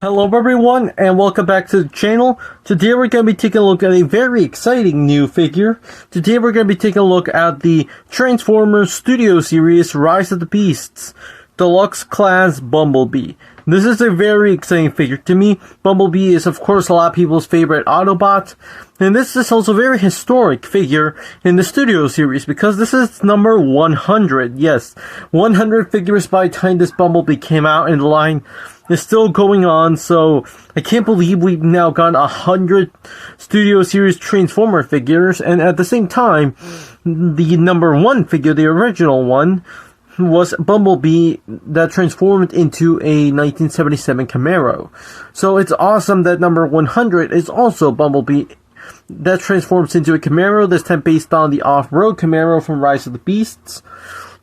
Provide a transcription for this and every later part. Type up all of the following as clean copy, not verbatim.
Hello everyone, and welcome back to the channel. Today we're going to be taking a look at a very exciting new figure. Today we're going to be taking a look at the Transformers Studio Series Rise of the Beasts Deluxe Class Bumblebee. This is a very exciting figure to me. Bumblebee is of course a lot of people's favorite Autobot, and this is also a very historic figure in the Studio Series because this is number 100. Yes, 100 figures by the time this Bumblebee came out, and the line is still going on, so I can't believe we've now got 100 Studio Series Transformer figures, and at the same time, the number 1 figure, the original one, was Bumblebee that transformed into a 1977 Camaro. So it's awesome that number 100 is also Bumblebee that transforms into a Camaro, this time based on the off-road Camaro from Rise of the Beasts.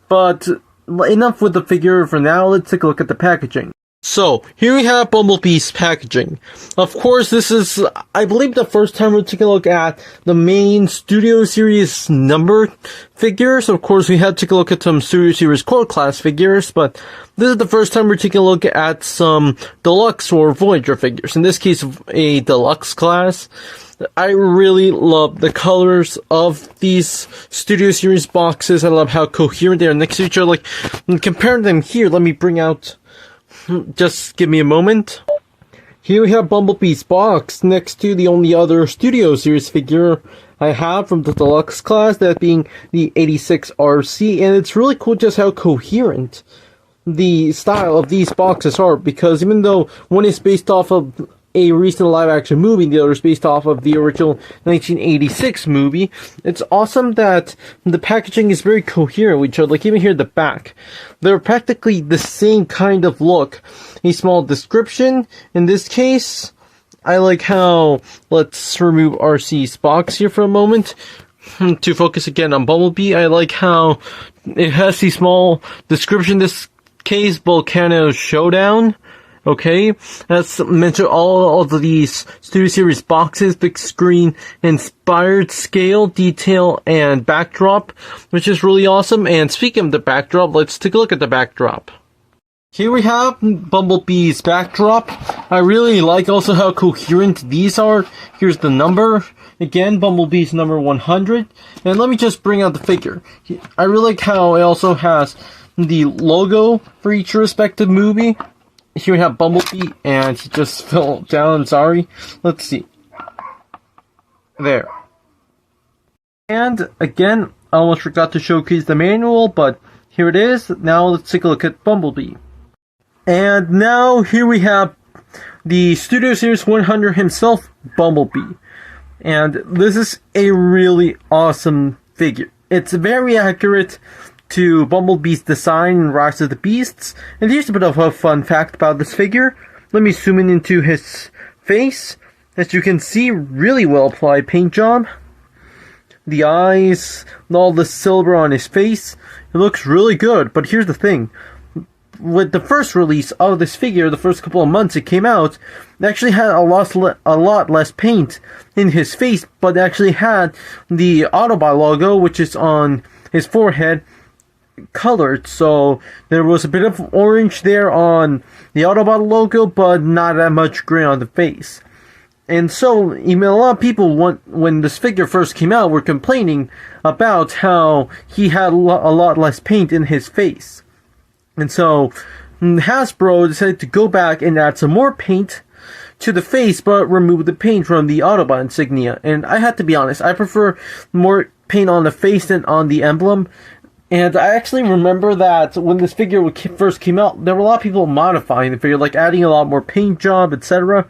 But enough with the figure for now, let's take a look at the packaging. So, here we have Bumblebee's packaging. Of course, this is, I believe, the first time we're taking a look at the main Studio Series numbered figures. Of course, we had to take a look at some Studio Series Core Class figures, but this is the first time we're taking a look at some Deluxe or Voyager figures. In this case, a Deluxe class. I really love the colors of these Studio Series boxes. I love how coherent they are next to each other. Like, comparing them here, let me bring out... Just give me a moment. Here we have Bumblebee's box next to the only other Studio Series figure I have from the Deluxe class, that being the 86 RC, and it's really cool just how coherent the style of these boxes are, because even though one is based off of a recent live-action movie, and the other is based off of the original 1986 movie, it's awesome that the packaging is very coherent with each other. Like, even here at the back, they're practically the same kind of look. A small description, in this case, I like how, let's remove RC's box here for a moment, to focus again on Bumblebee. I like how it has a small description, this case, Volcano Showdown. Okay, that's meant to all of these Studio Series boxes, big screen, inspired scale, detail, and backdrop, which is really awesome. And speaking of the backdrop, let's take a look at the backdrop. Here we have Bumblebee's backdrop. I really like also how coherent these are. Here's the number. Again, Bumblebee's number 100. And let me just bring out the figure. I really like how it also has the logo for each respective movie. Here we have Bumblebee, and he just fell down, I'm sorry. Let's see. There. And, again, I almost forgot to showcase the manual, but here it is. Now let's take a look at Bumblebee. And now, here we have the Studio Series 100 himself, Bumblebee. And this is a really awesome figure. It's very accurate to Bumblebee's design in Rise of the Beasts. And here's a bit of a fun fact about this figure. Let me zoom in into his face. As you can see, really well applied paint job. The eyes, and all the silver on his face. It looks really good, but here's the thing. With the first release of this figure, the first couple of months it came out, it actually had a lot less paint in his face, but it actually had the Autobot logo, which is on his forehead, colored, so there was a bit of orange there on the Autobot logo, but not that much gray on the face. And so, even a lot of people, when this figure first came out, were complaining about how he had a lot less paint in his face. And so, Hasbro decided to go back and add some more paint to the face, but remove the paint from the Autobot insignia. And I have to be honest, I prefer more paint on the face than on the emblem. And I actually remember that when this figure first came out, there were a lot of people modifying the figure, like adding a lot more paint job, etc.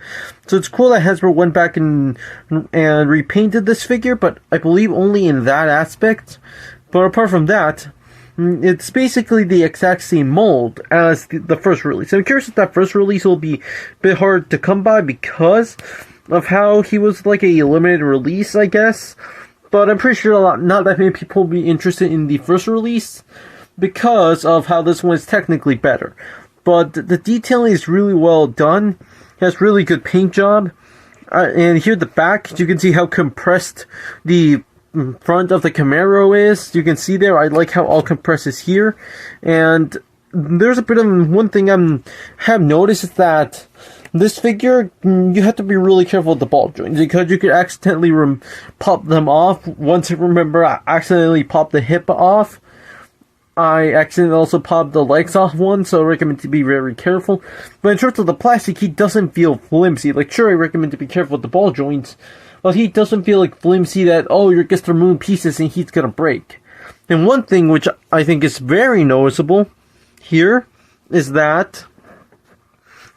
So it's cool that Hasbro went back and repainted this figure, but I believe only in that aspect. But apart from that, it's basically the exact same mold as the first release. I'm curious if that first release will be a bit hard to come by because of how he was like a limited release, I guess. But I'm pretty sure not that many people will be interested in the first release because of how this one is technically better. But the detailing is really well done. It has really good paint job. And here at the back, you can see how compressed the front of the Camaro is. You can see there, I like how all compressed is here. And there's a bit of one thing I have noticed is that this figure, you have to be really careful with the ball joints because you could accidentally pop them off. Once I remember, I accidentally popped the hip off. I accidentally also popped the legs off one, so I recommend to be very careful. But in terms of the plastic, he doesn't feel flimsy. Like, sure, I recommend to be careful with the ball joints, but he doesn't feel like flimsy that, oh, you're just removing pieces and he's gonna break. And one thing which I think is very noticeable here is that,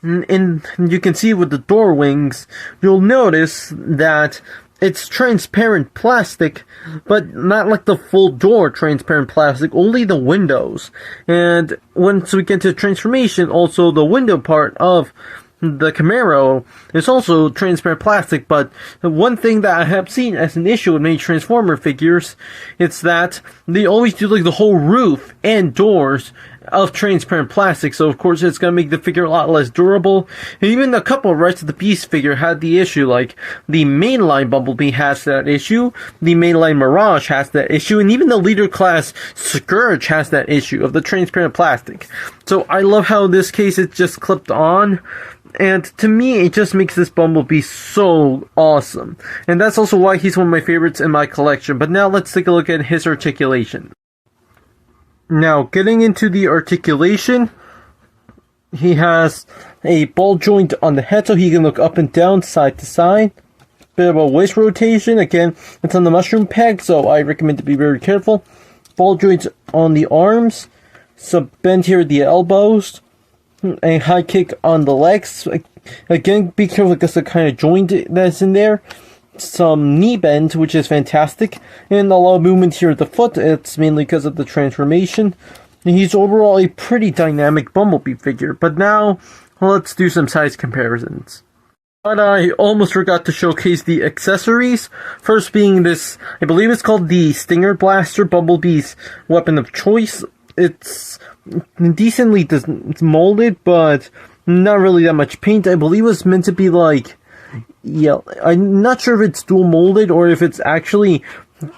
and you can see with the door wings, you'll notice that it's transparent plastic, but not like the full door transparent plastic, only the windows. And once we get to transformation, also the window part of the Camaro is also transparent plastic, but one thing that I have seen as an issue with many Transformer figures, it's that they always do like the whole roof and doors of transparent plastic, so of course it's going to make the figure a lot less durable. And even a couple of Rise of the Beast figure had the issue, like the mainline Bumblebee has that issue, the mainline Mirage has that issue, and even the leader class Scourge has that issue of the transparent plastic. So I love how in this case it's just clipped on. And to me, it just makes this Bumblebee so awesome. And that's also why he's one of my favorites in my collection. But now let's take a look at his articulation. Now, getting into the articulation, he has a ball joint on the head so he can look up and down, side to side. Bit of a waist rotation. Again, it's on the mushroom peg, so I recommend to be very careful. Ball joints on the arms. Some bend here at the elbows. A high kick on the legs. Again, be careful because the kind of joint that's in there. Some knee bend, which is fantastic. And a lot of movement here at the foot. It's mainly because of the transformation. And he's overall a pretty dynamic Bumblebee figure. But now, let's do some size comparisons. But I almost forgot to showcase the accessories. First being this, I believe it's called the Stinger Blaster, Bumblebee's weapon of choice. It's decently molded, but not really that much paint. I believe it was meant to be like, yeah, I'm not sure if it's dual molded or if it's actually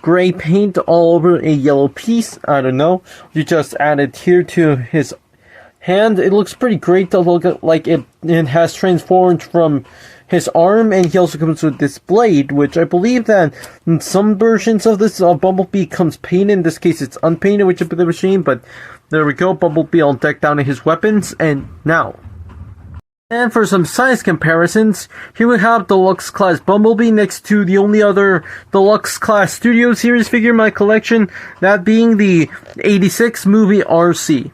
gray paint all over a yellow piece. I don't know. You just add it here to his hand. It looks pretty great to look like it has transformed from his arm, and he also comes with this blade, which I believe that in some versions of this Bumblebee comes painted. In this case, it's unpainted, which is a bit of a shame, but there we go. Bumblebee all decked down in his weapons, and now. And for some size comparisons, here we have Deluxe Class Bumblebee next to the only other Deluxe Class Studio Series figure in my collection, that being the 86 movie RC.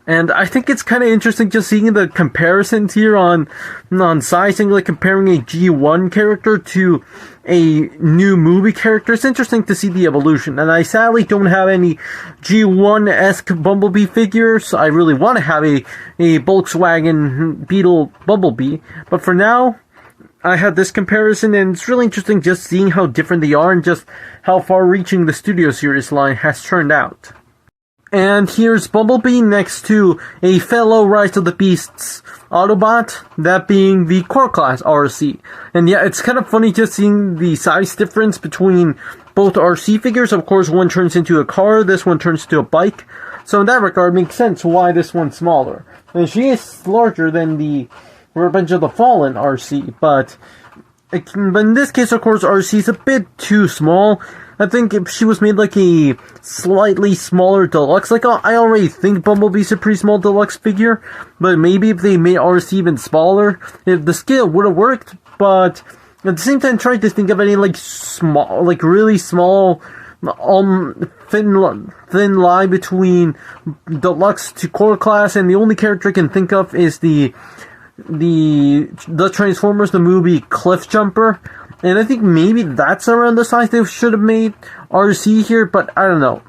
And I think it's kind of interesting just seeing the comparisons here on sizing, like comparing a G1 character to a new movie character. It's interesting to see the evolution. And I sadly don't have any G1-esque Bumblebee figures. I really want to have a Volkswagen Beetle Bumblebee. But for now, I had this comparison, and it's really interesting just seeing how different they are and just how far-reaching the Studio Series line has turned out. And here's Bumblebee next to a fellow Rise of the Beasts Autobot, that being the Core Class RC. And yeah, it's kind of funny just seeing the size difference between both RC figures. Of course, one turns into a car, this one turns into a bike. So in that regard, it makes sense why this one's smaller. And she is larger than the Revenge of the Fallen RC, but in this case, of course, RC is a bit too small. I think if she was made like a slightly smaller deluxe, like I already think Bumblebee's a pretty small deluxe figure, but maybe if they made RC even smaller, if the scale would have worked. But at the same time, trying to think of any like small, like really small, thin line between deluxe to core class, and the only character I can think of is the Transformers the movie Cliff Jumper. And I think maybe that's around the size they should have made RC here, but I don't know.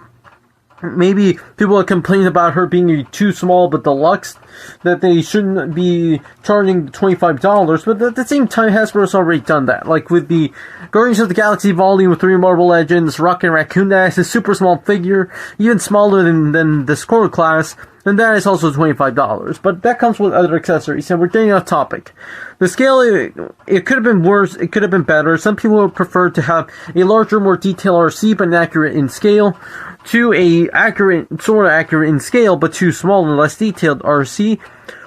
Maybe people are complaining about her being too small but deluxe, that they shouldn't be charging $25, but at the same time, Hasbro's already done that. Like with the Guardians of the Galaxy Volume 3 Marvel Legends, Rocket Raccoon, that has a super small figure, even smaller than the Score Class, and that is also $25. But that comes with other accessories, and we're getting off topic. The scale, it could have been worse, it could have been better. Some people would prefer to have a larger, more detailed RC, but inaccurate in scale, to a sort of accurate in scale, but too small and less detailed RC.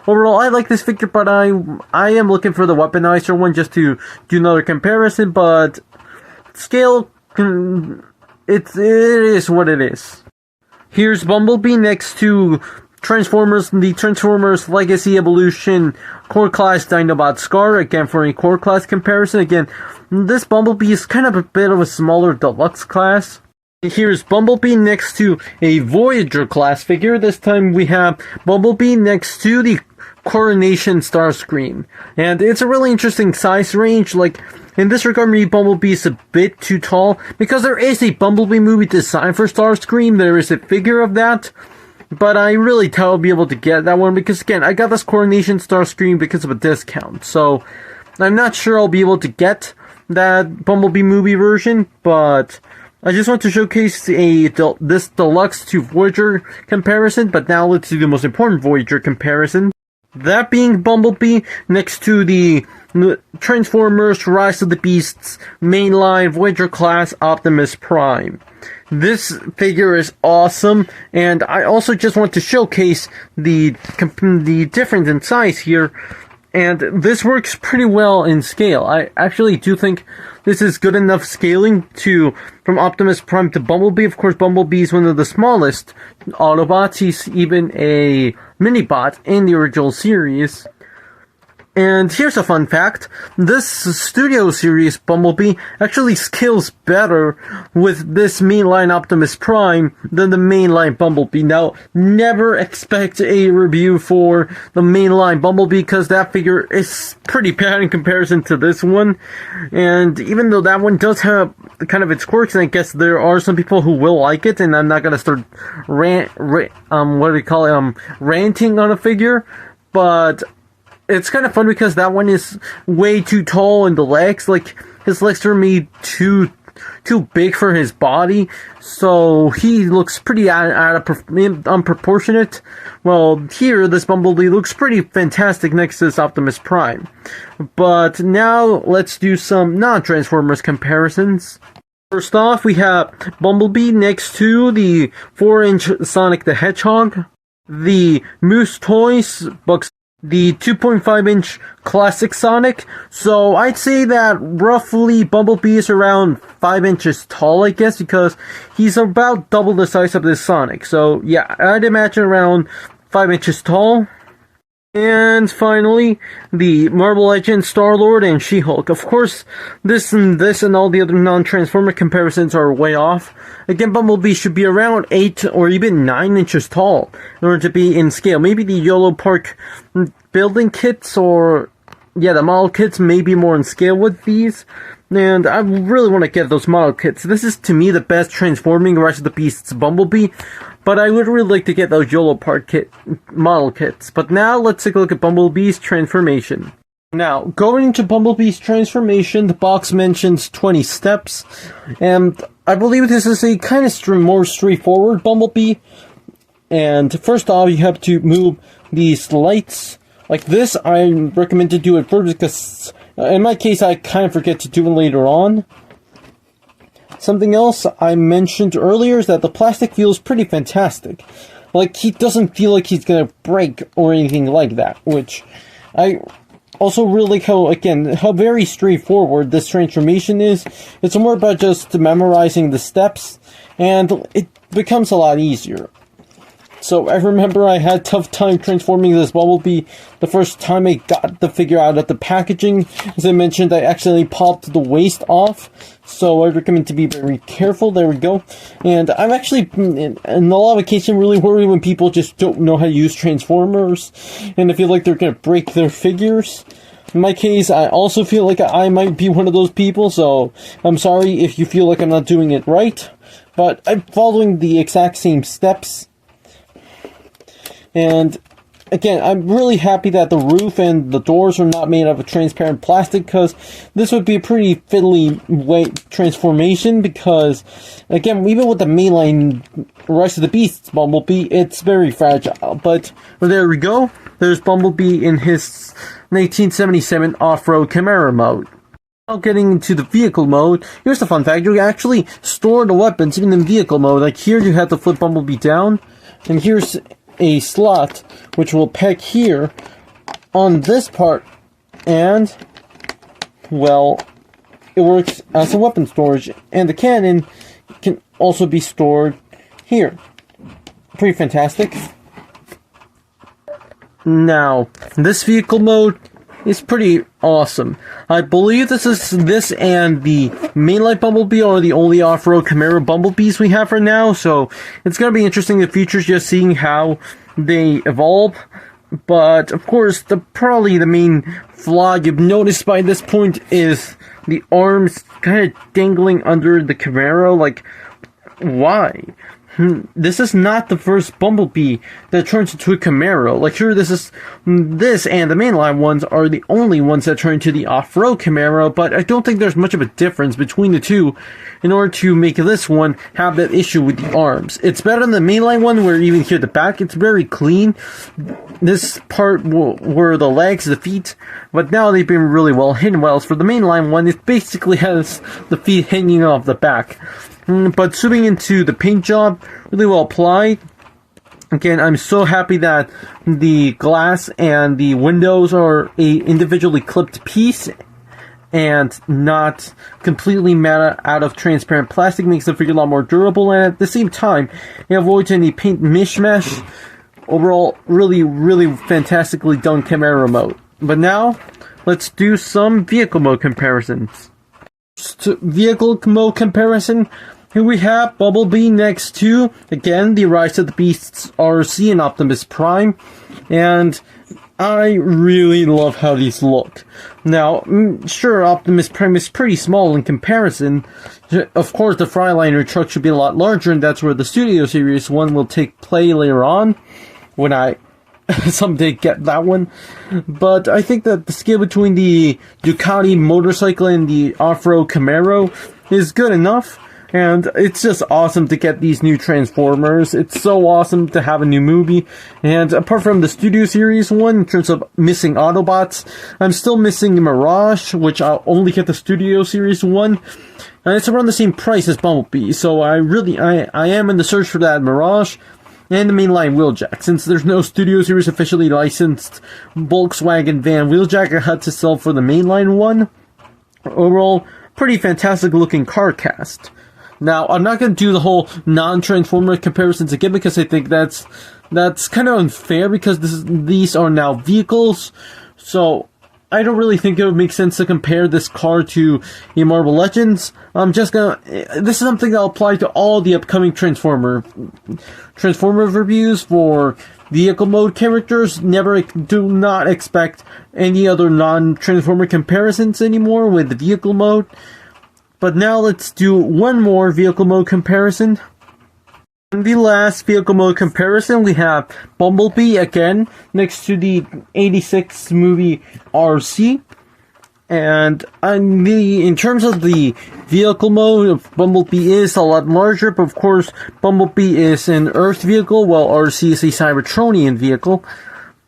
overall, I like this figure, but I am looking for the weaponizer one just to do another comparison, but scale, it is what it is. Here's Bumblebee next to Transformers, the Transformers Legacy Evolution Core Class Dinobot Scar, again for a Core Class comparison. Again, this Bumblebee is kind of a bit of a smaller Deluxe class. Here's Bumblebee next to a Voyager class figure. This time we have Bumblebee next to the Coronation Starscream. And it's a really interesting size range. Like, in this regard, maybe Bumblebee is a bit too tall. Because there is a Bumblebee movie designed for Starscream, there is a figure of that. But I really doubt I'll be able to get that one because, again, I got this Coronation Starscream because of a discount. So, I'm not sure I'll be able to get that Bumblebee movie version, but I just want to showcase this Deluxe to Voyager comparison, but now let's do the most important Voyager comparison. That being Bumblebee next to the Transformers Rise of the Beasts mainline Voyager class Optimus Prime. This figure is awesome, and I also just want to showcase the difference in size here, and this works pretty well in scale. I actually do think this is good enough scaling from Optimus Prime to Bumblebee. Of course, Bumblebee is one of the smallest Autobots. He's even a mini-bot in the original series. And here's a fun fact. This Studio Series Bumblebee actually scales better with this mainline Optimus Prime than the mainline Bumblebee. Now, never expect a review for the mainline Bumblebee because that figure is pretty bad in comparison to this one. And even though that one does have kind of its quirks, and I guess there are some people who will like it, and I'm not gonna start ranting on a figure, but it's kind of fun because that one is way too tall in the legs. Like, his legs are made too big for his body, so he looks pretty unproportionate. Well, here, this Bumblebee looks pretty fantastic next to this Optimus Prime. But now, let's do some non-Transformers comparisons. First off, we have Bumblebee next to the 4-inch Sonic the Hedgehog, the Moose Toys Bugs, the 2.5-inch Classic Sonic. So I'd say that roughly Bumblebee is around 5 inches tall, I guess, because he's about double the size of this Sonic. So yeah, I'd imagine around 5 inches tall. And finally, the Marvel Legends Star-Lord and She-Hulk. Of course, this and all the other non-Transformer comparisons are way off. Again, Bumblebee should be around 8 or even 9 inches tall in order to be in scale. Maybe the YOLO Park building kits or, yeah, the model kits may be more in scale with these. And I really want to get those model kits. This is, to me, the best transforming Rise of the Beasts Bumblebee. But I would really like to get those YOLO Park model kits. But now, let's take a look at Bumblebee's transformation. Now, going into Bumblebee's transformation, the box mentions 20 steps. And I believe this is a kind of more straightforward Bumblebee. And first off, you have to move these lights. Like this, I recommend to do it first because in my case, I kind of forget to do it later on. Something else I mentioned earlier is that the plastic feels pretty fantastic. Like, he doesn't feel like he's gonna break or anything like that, which I also really like how very straightforward this transformation is. It's more about just memorizing the steps, and it becomes a lot easier. So I remember I had a tough time transforming this Bumblebee the first time I got the figure out of the packaging. As I mentioned, I accidentally popped the waist off, so I recommend to be very careful. There we go. And I'm actually, in a lot of occasions, really worried when people just don't know how to use Transformers, and I feel like they're going to break their figures. In my case, I also feel like I might be one of those people, so I'm sorry if you feel like I'm not doing it right, but I'm following the exact same steps. And again, I'm really happy that the roof and the doors are not made of a transparent plastic, because this would be a pretty fiddly transformation, because again, even with the mainline Rise of the Beasts Bumblebee, it's very fragile. But there we go. There's Bumblebee in his 1977 off-road Camaro mode. Now getting into the vehicle mode, here's the fun fact: you can actually store the weapons even in vehicle mode. Like here, you have to flip Bumblebee down, and here's a slot which will peg here on this part, and, well, it works as a weapon storage, and the cannon can also be stored here. Pretty fantastic. Now, this vehicle mode is pretty awesome. I believe this and the mainline Bumblebee are the only off-road Camaro Bumblebees we have for now, so it's going to be interesting in the future just seeing how they evolve. But, of course, probably the main flaw you've noticed by this point is the arms kind of dangling under the Camaro. Like, why? This is not the first Bumblebee that turns into a Camaro. Like, sure, this and the mainline ones are the only ones that turn into the off-road Camaro, but I don't think there's much of a difference between the two in order to make this one have that issue with the arms. It's better than the mainline one, where even here at the back, it's very clean. This part were the legs, the feet, but now they've been really well hidden. While for the mainline one, it basically has the feet hanging off the back. But zooming into the paint job, really well applied. Again, I'm so happy that the glass and the windows are a individually clipped piece and not completely matte out of transparent plastic. Makes the figure a lot more durable, and at the same time, it avoids any paint mishmash. Overall, really, really fantastically done Camaro mode. But now, let's do some vehicle mode comparisons. Vehicle mode comparison. Here we have Bumblebee next to, again, the Rise of the Beasts RC and Optimus Prime. And I really love how these look. Now, sure, Optimus Prime is pretty small in comparison. Of course, the Freightliner truck should be a lot larger, and that's where the Studio Series one will take play later on, when I someday get that one. But I think that the scale between the Ducati motorcycle and the off-road Camaro is good enough. And it's just awesome to get these new Transformers. It's so awesome to have a new movie. And apart from the Studio Series one, in terms of missing Autobots, I'm still missing Mirage, which I'll only get the Studio Series one. And it's around the same price as Bumblebee. So I am in the search for that Mirage and the mainline Wheeljack. Since there's no Studio Series officially licensed Volkswagen van Wheeljack, I had to sell for the mainline one. Overall, pretty fantastic looking car cast. Now, I'm not going to do the whole non-Transformer comparisons again because I think that's kind of unfair because these are now vehicles. So, I don't really think it would make sense to compare this car to a Marvel Legends. This is something that'll apply to all the upcoming Transformer reviews for vehicle mode characters. Do not expect any other non-Transformer comparisons anymore with the vehicle mode. But now let's do one more vehicle mode comparison. In the last vehicle mode comparison, we have Bumblebee again next to the 86 movie RC. And in terms of the vehicle mode, Bumblebee is a lot larger, but of course, Bumblebee is an Earth vehicle, while RC is a Cybertronian vehicle.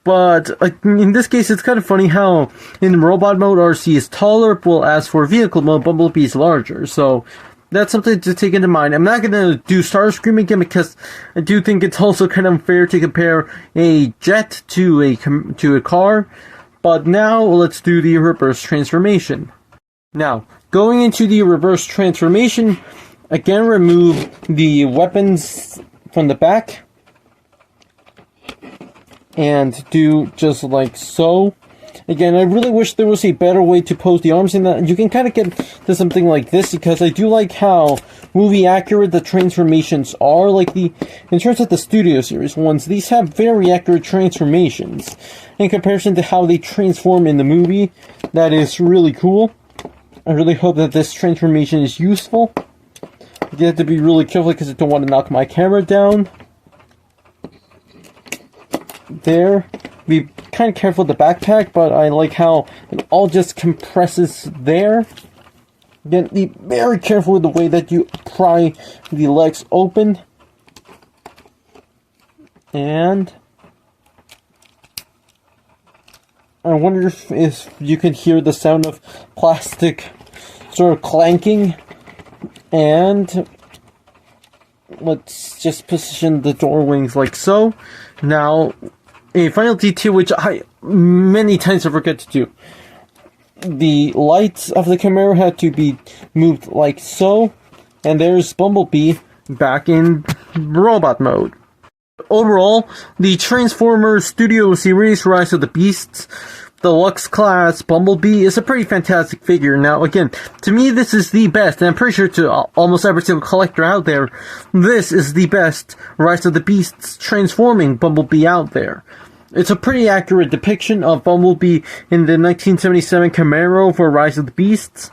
But in this case, it's kind of funny how in robot mode, RC is taller, while as for vehicle mode, Bumblebee is larger. So that's something to take into mind. I'm not going to do Starscream again because I do think it's also kind of unfair to compare a jet to a car. But now let's do the reverse transformation. Now, going into the reverse transformation, again, remove the weapons from the back. And do just like so. Again, I really wish there was a better way to pose the arms in that. You can kind of get to something like this because I do like how movie accurate the transformations are. In terms of the Studio Series ones, these have very accurate transformations in comparison to how they transform in the movie. That is really cool. I really hope that this transformation is useful. You have to be really careful because I don't want to knock my camera down. There. Be kind of careful with the backpack, but I like how it all just compresses there. Again, be very careful with the way that you pry the legs open. And I wonder if you can hear the sound of plastic sort of clanking. And let's just position the door wings like so. Now, a final detail which I many times I forget to do. The lights of the Camaro had to be moved like so, and there's Bumblebee back in robot mode. Overall, the Transformers Studio Series Rise of the Beasts Deluxe class Bumblebee is a pretty fantastic figure. Now, again, to me, this is the best, and I'm pretty sure to almost every single collector out there, this is the best Rise of the Beasts transforming Bumblebee out there. It's a pretty accurate depiction of Bumblebee in the 1977 Camaro for Rise of the Beasts.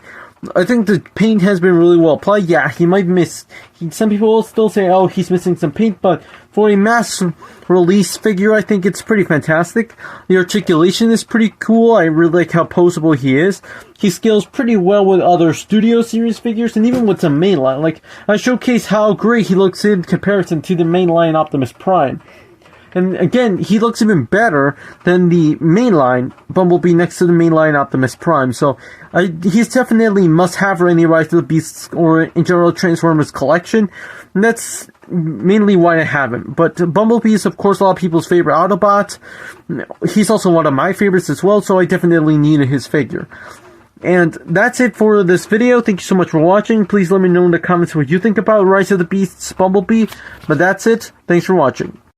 I think the paint has been really well applied. Yeah, he might miss... some people will still say, oh, he's missing some paint, but for a mass release figure, I think it's pretty fantastic. The articulation is pretty cool. I really like how poseable he is. He scales pretty well with other Studio Series figures, and even with some mainline. Like, I showcase how great he looks in comparison to the mainline Optimus Prime. And again, he looks even better than the mainline Bumblebee next to the mainline Optimus Prime. So, he's definitely must-have for any Rise of the Beasts or in general Transformers collection. And that's mainly why I have him. But Bumblebee is, of course, a lot of people's favorite Autobot. He's also one of my favorites as well, so I definitely need his figure. And that's it for this video. Thank you so much for watching. Please let me know in the comments what you think about Rise of the Beasts Bumblebee. But that's it. Thanks for watching.